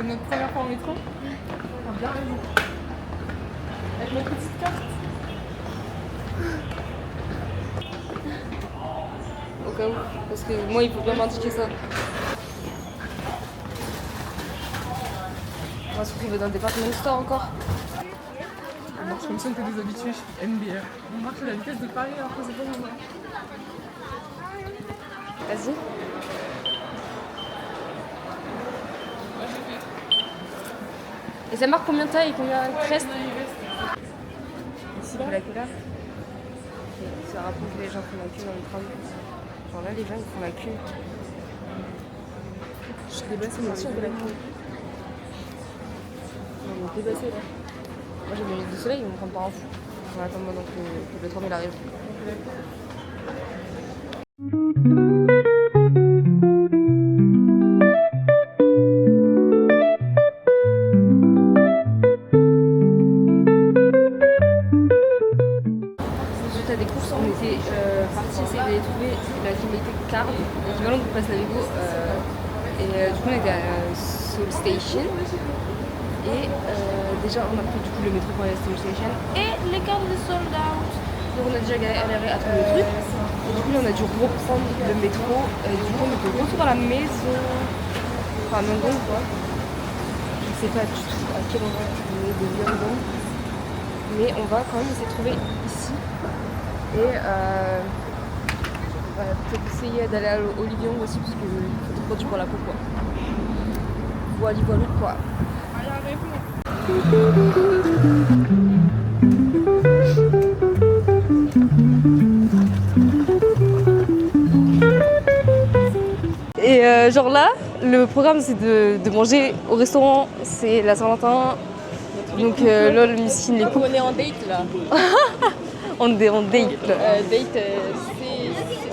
Notre première fois en métro. On a bien raison. Avec notre petite carte. Au cas où, parce que moi il faut bien m'indiquer ça. On va se retrouver dans le département store encore. On marche comme si on était des habitués chez MBR. On marche à la vitesse de Paris alors que c'est pas normal. Vas-y. Et ça marque combien de taille et combien de crest? Ici, la couleur. Et ça rappelle que les gens font la queue dans le tram. Genre là, les gens ils font la queue. Je suis débassée, moi aussi on fait la queue. On est débassée là. Moi j'ai mes lunettes de soleil, ils vont me prendre par un fou. On va attendre donc que le tram il arrive. Suite à des courses, on était partis essayer d'aller trouver la finalité card, l'équivalent de Place Navigo. Et du coup on était à Seoul Station. Et déjà on a pris du coup le métro pour aller à Seoul Station. Et les cartes étaient sold out. Donc on a déjà galéré à trouver le truc. Et du coup on a dû reprendre le métro. Et du coup on était retour à la maison. Enfin à Myeongdong quoi. Je ne sais pas du tout à quel endroit on est de Myeongdong. Mais on va quand même essayer de trouver ici. Et on va peut-être essayer d'aller à Olivier aussi parce qu'il faut trop produit pour la peau quoi. Voilà quoi. Et genre là, le programme c'est de manger au restaurant, c'est la Saint-Valentin. Donc lol, Miskin les couples. On est en date là. On est en date là. Date,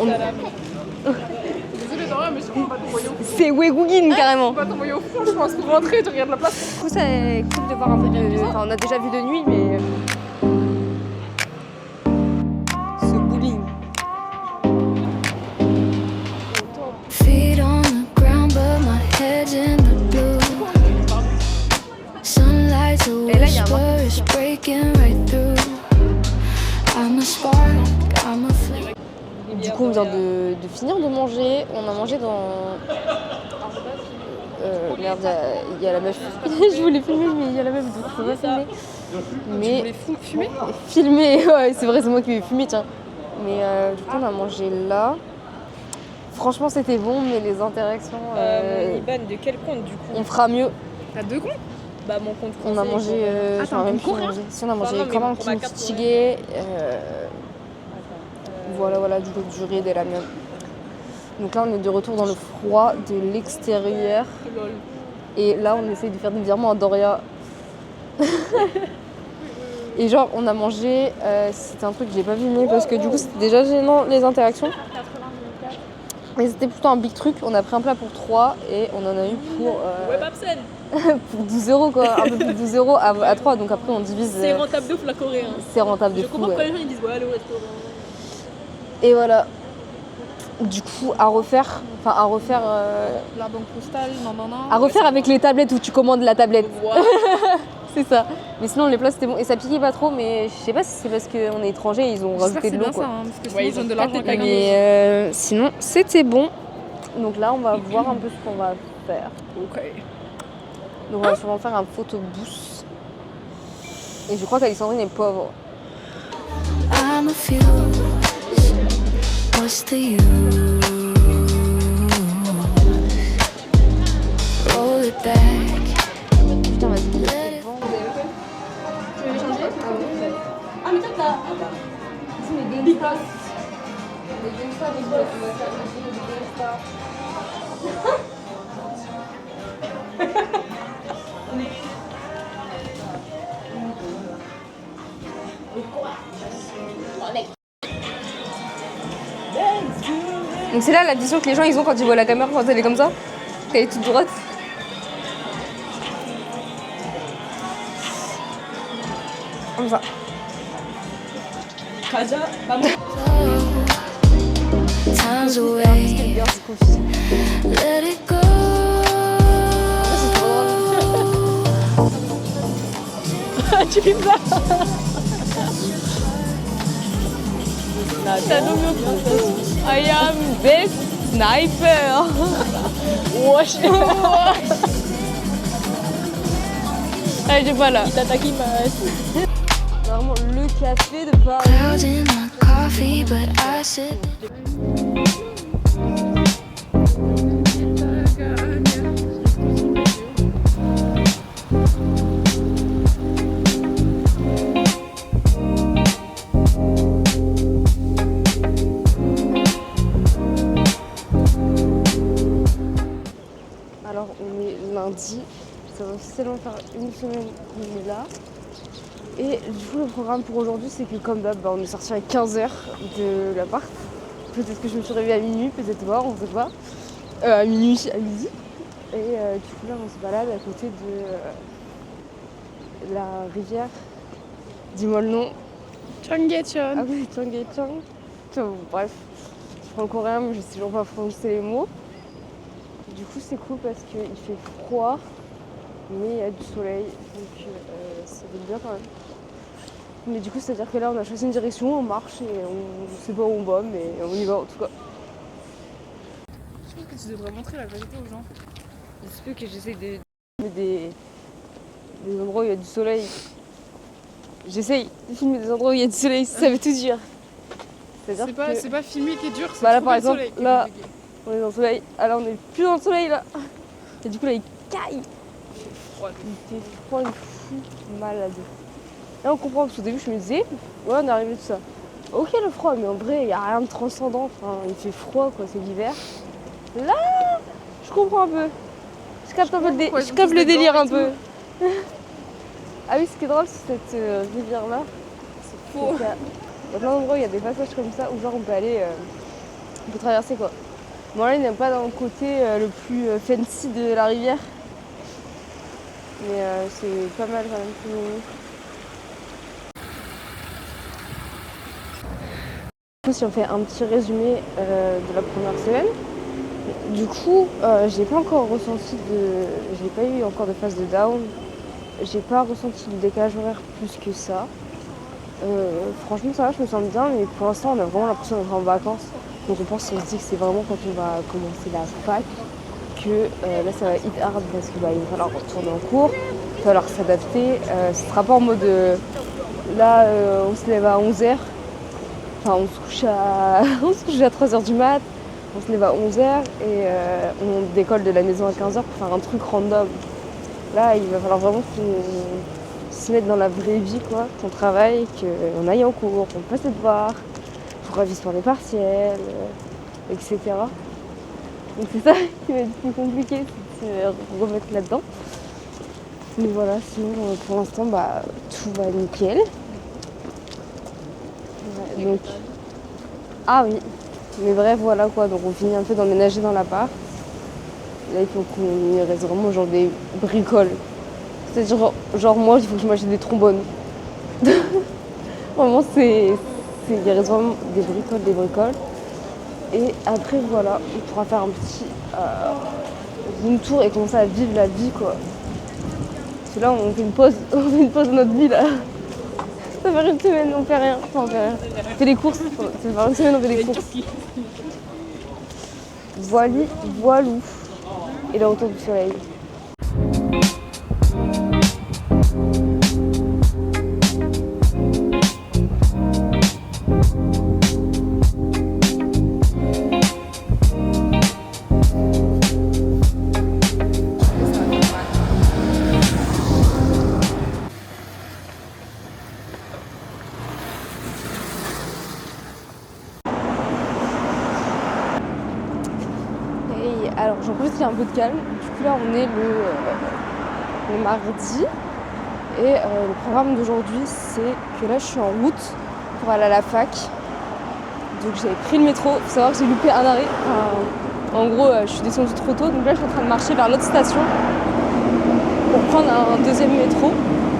On- Désolée de rien, mais je comprends pas t'envoyer au fond. C'est Wegougin carrément. Je peux pas t'envoyer au fond, je pense, pour rentrer, tu regardes la place. Du coup, c'est cool de voir un peu de. Enfin, on a déjà vu de nuit, mais. Ce bowling. Feet on the ground, but my head's in the blue. Sunlight's a Et là, il y a un whisper, it's breaking right through. I'm a spark, I'm a flame. Du coup, on vient de finir de manger. On a mangé dans. Merde, il y a la meuf. Je voulais filmer, mais il y a la meuf, donc je peux pas filmer. Mais. Tu voulais fumer? Filmer, ouais, c'est vrai, c'est moi qui vais fumer, tiens. Mais du coup, on a mangé là. Franchement, c'était bon, mais les interactions. Mon Iban, de quel compte du coup? On fera mieux. T'as deux comptes? Bah mon compte On français. a mangé. Ah, je t'as me un rappelle concours, plus là manger. Si, on a mangé non, mais quand même pour ma carte, kimchi. Voilà, du coup, du riz et des ramen. Donc là, on est de retour dans le froid de l'extérieur. Lol. Et là, on essaye de faire des virements à Doria. Et genre, on a mangé. C'était un truc que j'ai pas filmé parce que du coup, c'était déjà gênant les interactions. Mais c'était plutôt un big truc. On a pris un plat pour 3 et on en a eu pour, Ouais, Babsen, pour 12 € quoi. Un peu plus de 12 € à 3. Donc après, on divise. c'est rentable de ouf la Corée. Hein. C'est rentable de Je fou. comprends pourquoi Ouais. les gens ils disent ouais, allez au restaurant. Et voilà. Du coup, à refaire. Enfin, à refaire. La banque postale, non. À refaire avec les tablettes où tu commandes la tablette. Voilà. C'est ça. Mais sinon, les plats c'était bon. Et ça piquait pas trop, mais je sais pas si c'est parce qu'on est étranger et ils ont rajouté de l'eau quoi. parce que Ouais, sinon, ils ils donnent ont de l'argent pas à quelqu'un. Mais sinon, c'était bon. Donc là, on va voir un peu ce qu'on va faire. Ok. Donc on va sûrement faire un photobooth. Et je crois qu'Alexandrine est pauvre. I'm a fuse. What's the use? Roll it back. Putain, vas-y. Let it Ah, mais toi, t'as. C'est mes Gangsta. Les Gangsta, les Gangsta, on va faire des Gangsta. Donc c'est là la vision que les gens ils ont quand ils voient la caméra quand elle est comme ça, qu'elle est toute droite. Comme ça. Kaja, vamos. Time's away. Bien, c'est confiant. Let it go. Tu fais ça. T'as nommé I am the sniper. Wesh. Allez, j'ai pas là. Itadakimasu. Vraiment le café de Paris. Clouds in my coffee, but I sit. Alors on est lundi, ça va officiellement faire une semaine qu'on est là. Et du coup le programme pour aujourd'hui c'est que comme d'hab on est sorti à 15h de l'appart. Peut-être que je me suis réveillée à minuit, peut-être pas, on sait pas. À minuit, à midi. Et du coup là on se balade à côté de la rivière. Dis-moi le nom. Cheonggyecheon. Ah oui, Cheonggyecheon. Bref, je prends le coréen mais je sais toujours pas prononcer les mots. Du coup c'est cool parce qu'il fait froid mais il y a du soleil donc ça va bien quand même. Mais du coup c'est à dire que là on a choisi une direction, on marche et on sait pas où on va mais on y va en tout cas. Je trouve que tu devrais montrer la vérité aux gens. Il se peut que j'essaie de filmer des endroits où il y a du soleil. J'essaye de filmer des endroits où il y a du soleil, ça veut tout dire. C'est-à-dire que C'est pas filmer qui est dur, c'est Bah là, trouver par le exemple, soleil qui est là- compliqué. on est dans le soleil, ah là on est plus dans le soleil là. Et du coup là il caille. froid. Il fait froid, il fout malade. Là on comprend parce qu'au début je me disais, ouais on est arrivé tout ça. Ok le froid, mais en vrai il n'y a rien de transcendant, enfin, il fait froid quoi, c'est l'hiver. Là, je comprends un peu. Je capte un peu pourquoi je ils ont capte tous le des délire gants un et peu. Ah oui, ce qui est drôle c'est cette rivière là. C'est faux. Il y a plein d'endroits où il y a des passages comme ça où genre on peut aller, on peut traverser quoi. Bon là il n'est pas dans le côté le plus fancy de la rivière. Mais c'est pas mal quand même. Du coup si on fait un petit résumé de la première semaine. Du coup j'ai pas encore ressenti j'ai pas eu encore de phase de down. J'ai pas ressenti de décalage horaire plus que ça. Franchement ça va, je me sens bien, mais pour l'instant on a vraiment l'impression d'être en vacances. Donc on se dit que c'est vraiment quand on va commencer la fac que là ça va hit hard parce qu'il va falloir retourner en cours, il va falloir s'adapter. Ce sera pas en mode là on se lève à 11h, enfin on se couche à 3h du mat, on se lève à 11h et on décolle de la maison à 15h pour faire un truc random. Là il va falloir vraiment qu'on se mettre dans la vraie vie quoi, qu'on travaille, qu'on aille en cours, qu'on fasse des devoirs, qu'on révise pour les partiels, etc. Donc c'est ça qui va être plus compliqué, c'est de se remettre là-dedans. Mais voilà, sinon pour l'instant bah tout va nickel. Ouais, donc... Ah oui, mais bref voilà quoi, donc on finit un peu d'emménager dans l'appart. Là il faut qu'on y reste vraiment genre des bricoles. C'est-à-dire, genre moi, il faut que je m'achète des trombones. Vraiment, il reste vraiment des bricoles. Et après, voilà, on pourra faire un petit room tour et commencer à vivre la vie, quoi. Parce que là, on fait une pause dans notre vie, là. Ça fait une semaine, on fait rien. Enfin, on fait rien. On fait les courses. Ça fait une semaine, on fait les courses. Voilou. Et le retour du soleil. Alors j'en profite qu'il y a un peu de calme. Du coup là on est le mardi. Et le programme d'aujourd'hui c'est que là je suis en route pour aller à la fac. Donc j'avais pris le métro, faut savoir que j'ai loupé un arrêt. En gros, je suis descendue trop tôt, donc là je suis en train de marcher vers l'autre station pour prendre un deuxième métro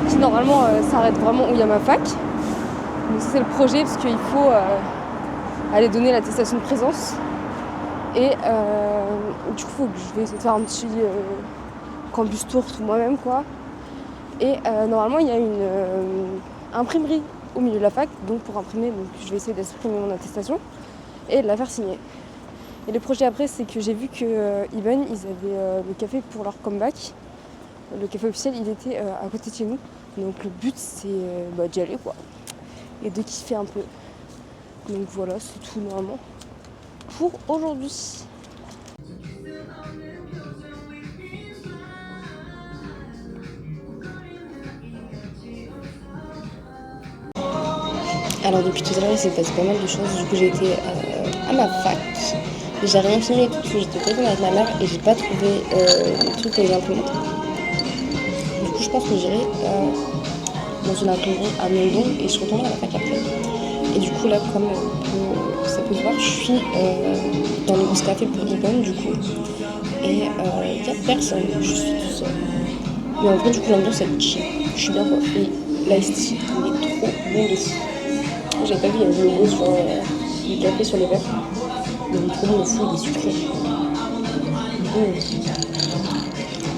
qui normalement s'arrête vraiment où il y a ma fac. Donc ça c'est le projet parce qu'il faut aller donner l'attestation de présence. Et du coup je vais essayer de faire un petit campus tour tout moi-même quoi. Et normalement il y a une imprimerie au milieu de la fac, donc pour imprimer, donc je vais essayer d'exprimer mon attestation et de la faire signer. Et le projet après, c'est que j'ai vu que Even, ils avaient le café pour leur comeback. Le café officiel, il était à côté de chez nous. Donc le but, c'est d'y aller quoi. Et de kiffer un peu. Donc voilà, c'est tout normalement pour aujourd'hui. Alors depuis tout à l'heure il s'est passé pas mal de choses, du coup j'ai été à ma fac, j'ai rien filmé et tout parce que j'étais très avec ma mère et j'ai pas trouvé le truc que j'ai implémenté. Du coup je pense que j'irai dans une imprimerie à London et je retournerai à la fac après. Et du coup là comme ça peut se voir, je suis dans le gros café pour Even du coup et il y a personne, je suis tout seul. Mais en vrai du coup l'ambiance elle chill, je suis bien coiffée, l'ice tea il est trop bon de fou. J'avais pas vu, il y avait le logo sur le café sur les verres. Il est trop bon, le fou, il est sucré.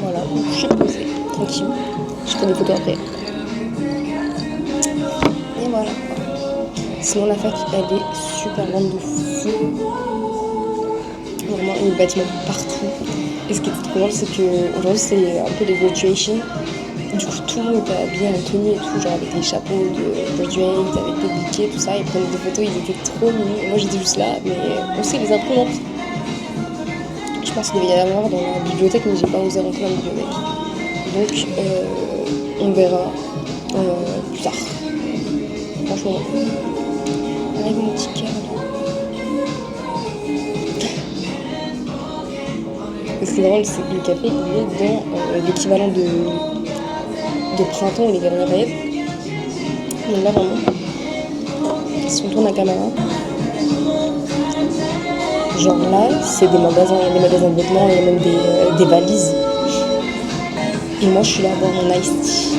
Voilà, donc je suis posée, tranquille. Je ferai des photos après. Et voilà. Sinon la fac, elle est super grande de fou. Vraiment, il y a des bâtiments partout. Et ce qui est trop drôle, c'est qu'aujourd'hui, c'est un peu les graduation. Du coup, tout le monde était habillé en tenue et tout, genre avec des chapeaux de graduate, avec des bouquets, tout ça. Ils prenaient des photos, ils étaient trop mignons. Et moi, j'étais juste là, mais on sait les imprimantes. Je pense qu'il devait y avoir dans la bibliothèque, mais j'ai pas osé rentrer dans la bibliothèque. Donc, on verra plus tard. Franchement, avec mon petit cœur. Ce qui est drôle, c'est que le café, il est dans l'équivalent de printemps ou les Galeries Lafayette. Donc là vraiment, si on tourne la caméra, genre là c'est des magasins de vêtements, il y a même des valises. Et moi je suis là à boire mon iced tea.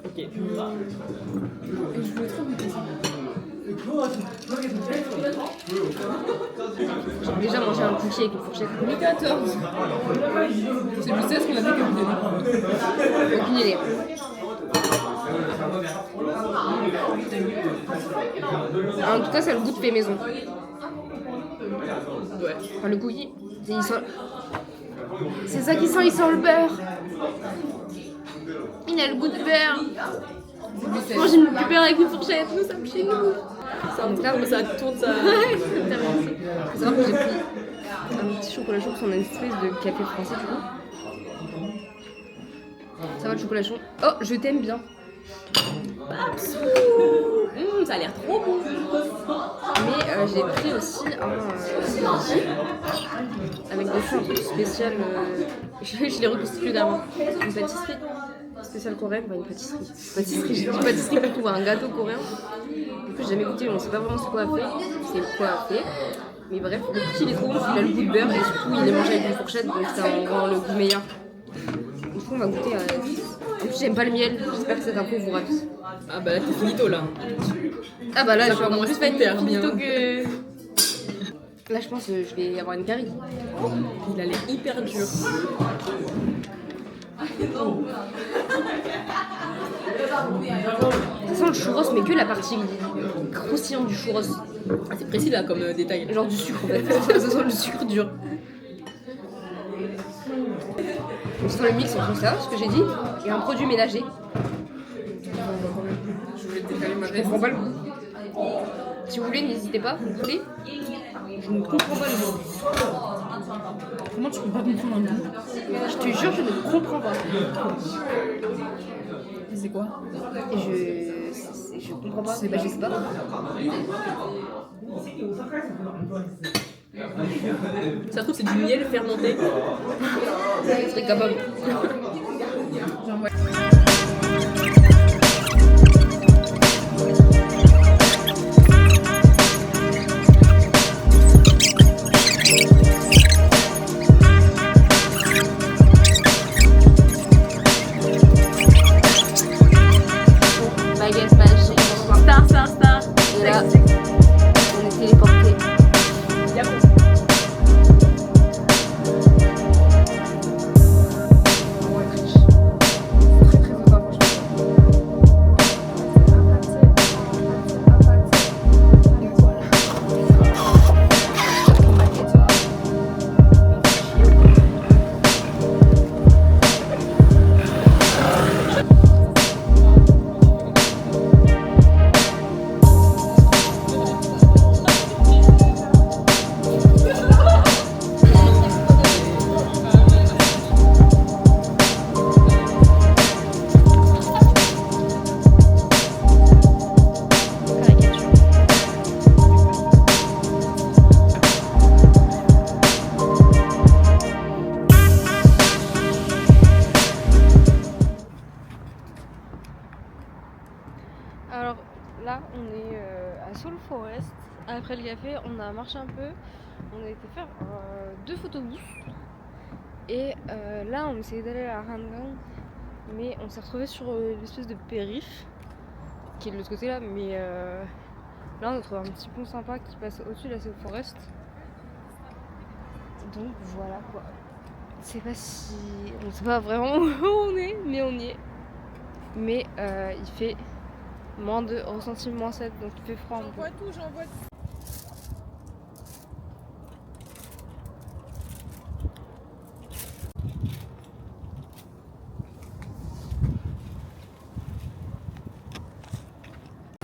Ok. J'ai déjà mangé un cookie avec une fourchette. Louis XIV. C'est Louis XVI qu'on a dit que vous avez. Aucune idée. En tout cas, ça a le goût de fait maison. Ouais. Enfin, le cookie, c'est ça qui sent, il sent le beurre. Il a le goût de beurre. Moi, j'ai mon beurre avec une fourchette, nous sommes chez nous. Donc là, ça tourne ça. Faut savoir que j'ai pris un petit chocolat chaud parce qu'on a une espèce de café français du coup. Ça va le chocolat chaud. Oh, je t'aime bien. Ça a l'air trop bon. Mais j'ai pris aussi un smoothie avec des fruits un peu spécial. Je l'ai reconstitué d'avant. Une pâtisserie spéciale coréenne, une pâtisserie. J'ai dit pâtisserie pour trouver un gâteau coréen. Du coup, j'ai jamais goûté, on sait pas vraiment c'est quoi à faire. Mais bref, le cookie il est trop bon, il a le goût de beurre et surtout il est mangé avec une fourchette, donc ça rend le goût meilleur. Du coup, on va goûter à. En plus, j'aime pas le miel, j'espère que cette info vous ravise. Ah bah là, t'es finito là. Ah bah là, Ça je vais commence encore plus faire hyper une finito bien. que. Là, je pense que je vais avoir une carie. Il a l'air hyper dur. Ça sent le churros, mais que la partie croustillante du churros. Ah, c'est précis là comme détail. Genre du sucre en fait. Ça sent le sucre dur. On sent le mix entre ça, ce que j'ai dit, et un produit ménager. Je voulais te décaler ma Je comprends pas le goût. Si vous voulez, n'hésitez pas, vous voulez. Je ne comprends pas les mots. Comment tu peux pas comprendre un mot? Je te jure, je ne comprends pas. Et c'est quoi? Je comprends pas. Bah, je sais pas. Ça se trouve, c'est du miel fermenté. Je serais capable. Baguette magique. Star. Et là, on est téléporté. Alors là, on est à Soul Forest. Après le café, on a marché un peu. On a été faire 2 photobooths. Et là, on essayait d'aller à la Rangang. Mais on s'est retrouvé sur l'espèce de périph' qui est de l'autre côté là. Mais là, on a trouvé un petit pont sympa qui passe au-dessus de la Soul Forest. Donc voilà quoi. On sait pas vraiment où on est, mais on y est. Mais il fait moins de ressenti moins 7, donc il fait froid un peu. J'envoie tout.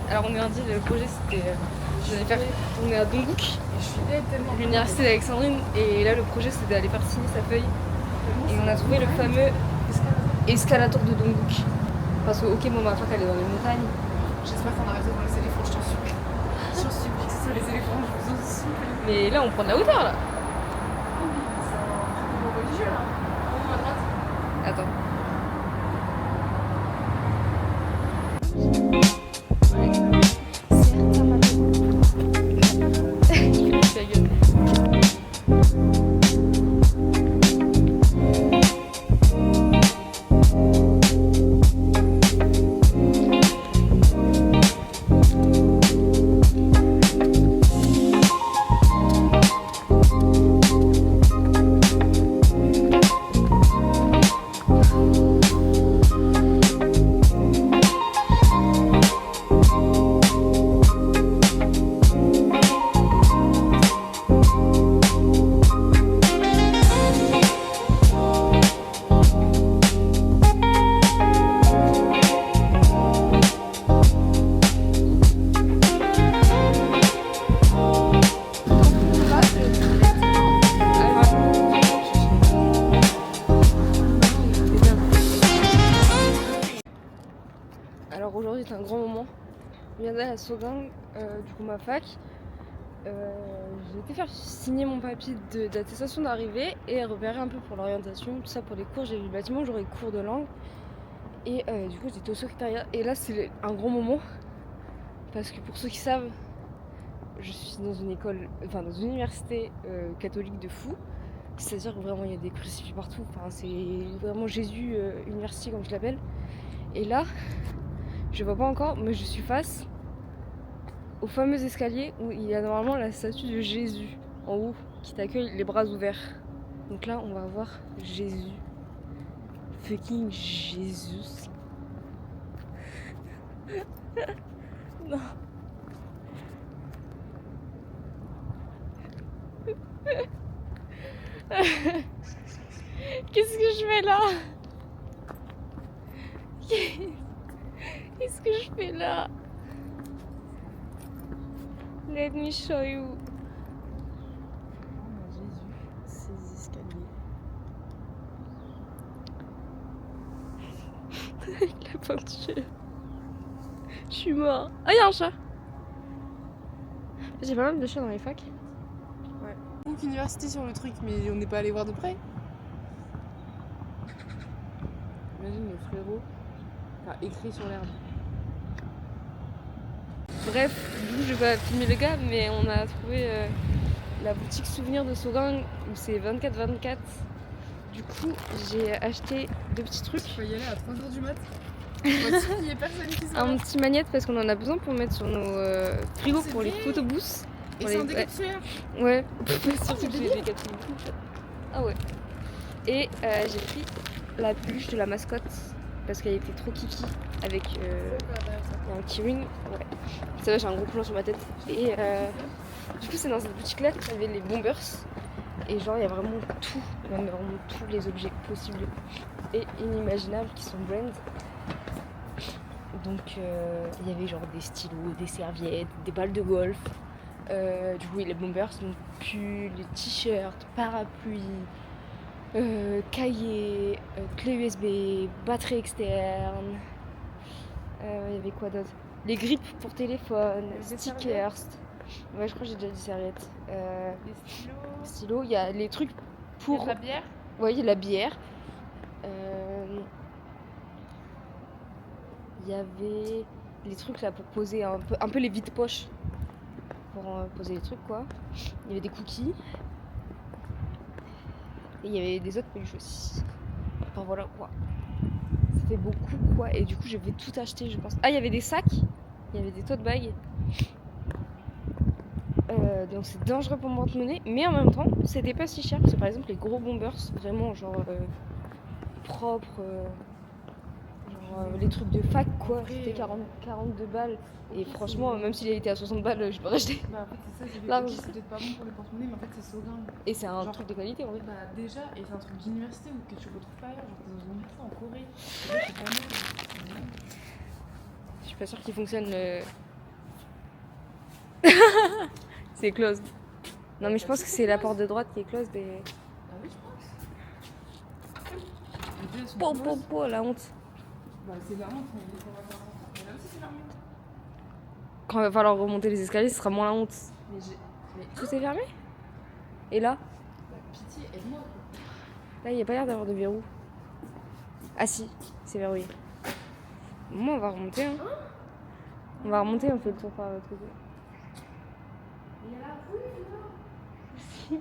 Alors on est lundi, le projet c'était j'allais faire tourner à Dongbuk, l'université d'Alexandrine, et là le projet c'était d'aller faire signer sa feuille. Et on a trouvé le fameux escalator de Dongbuk. Parce que ok, bon, ma fac elle est dans les montagnes. J'espère qu'on arrête devant les éléphants, je t'en supplie. Je t'en supplie que ce soit les éléphants, je vous en supplie. Mais là on prend de la hauteur là. C'est religieux là. En haut à droite. Attends. Ta gueule. Alors aujourd'hui c'est un grand moment. Je viens d'aller à Sogang, du coup ma fac. J'ai été faire signer mon papier d'attestation d'arrivée et repérer un peu pour l'orientation, tout ça pour les cours. J'ai vu le bâtiment, j'aurai cours de langue. Et du coup j'étais au secrétariat. Et là c'est un grand moment. Parce que pour ceux qui savent, je suis dans une école, enfin dans une université catholique de fou. C'est-à-dire que vraiment il y a des crucifix partout. Enfin c'est vraiment Jésus University comme je l'appelle. Et là, je vois pas encore, mais je suis face au fameux escalier où il y a normalement la statue de Jésus en haut qui t'accueille les bras ouverts. Donc là, on va voir Jésus. Fucking Jésus. Non. Qu'est-ce que je fais là? Qu'est-ce que je fais là? Let me show you. Oh, Jésus, ces escaliers. Avec la peinture. Je suis mort. Ah, y'a un chat. J'ai pas mal de chats dans les facs. Donc université sur le truc, mais on n'est pas allé voir de près. Imagine le frérot, enfin écrit sur l'herbe. Bref, du coup, je vais pas filmer le gars, mais on a trouvé la boutique souvenir de Saugan où c'est 24-24. Du coup, j'ai acheté 2 petits trucs. Tu vas y aller à 3h du mat. Voici, il y a personne qui se Un petit magnète parce qu'on en a besoin pour mettre sur nos frigos C'est pour les vrai. photobooths. Et Pour c'est les- un décapsuleur. Ouais, surtout que j'ai des capsules. Ah ouais. Et j'ai pris la peluche de la mascotte parce qu'elle était trop kiki avec il y a un keyring. Ouais. Ça va, j'ai un gros plan sur ma tête. Et du coup, c'est dans cette boutique là qu'il y avait les bombers. Et genre, il y a vraiment tout, même vraiment tous les objets possibles et inimaginables qui sont brand. Donc, il y avait genre des stylos, des serviettes, des balles de golf. Du coup, les bombers, donc pulls, t-shirts, parapluies, cahiers, clés USB, batterie externe. Il y avait quoi d'autre? Les grippes pour téléphone, Des stickers. Ouais, je crois que j'ai déjà dit serviettes. Les stylos. Stylos, il y a les trucs Il y a pour. de la bière. Ouais, il y a la bière. Il y avait les trucs là pour poser un peu les vides-poches. Pour poser les trucs quoi. Il y avait des cookies. Et il y avait des autres peluches aussi. Enfin voilà quoi. Ça fait beaucoup quoi. Et du coup je vais tout acheter je pense. Ah il y avait des sacs. Il y avait des tote bags. Donc c'est dangereux pour mon porte-monnaie. Mais en même temps c'était pas si cher. Parce que par exemple les gros bombers vraiment genre propres. Les trucs de fac quoi. C'était 42 balles. Et franchement même s'il était à 60 balles je peux racheter. Bah en fait c'est ça, j'ai Large. c'est peut-être pas bon pour les porte-monnaies, mais en fait c'est Sauguin. Et c'est un Genre- truc de qualité en vrai. Bah déjà, et c'est un truc d'université ou que tu retrouves pas ailleurs, genre t'es dans une université en Corée. Et là, c'est pas mal. Je suis pas sûre qu'il fonctionne le. C'est closed. Non mais je pense que c'est la porte de droite qui est closed et. Ah oui, je pense. Les deux, elles sont Po closes. po po la honte. Bah c'est la honte, mais il faut avoir la honte. Mais là aussi c'est la honte. Quand il va falloir remonter les escaliers, ce sera moins la honte. Mais j'ai. Mais Tout est fermé. Et là, bah, pitié, aide-moi quoi. là il n'y a pas l'air d'avoir de verrou. Ah si, c'est verrouillé. Bon, on va remonter. Hein. On va remonter, on fait le tour par l'autre côté. Il y a la rue là. Si,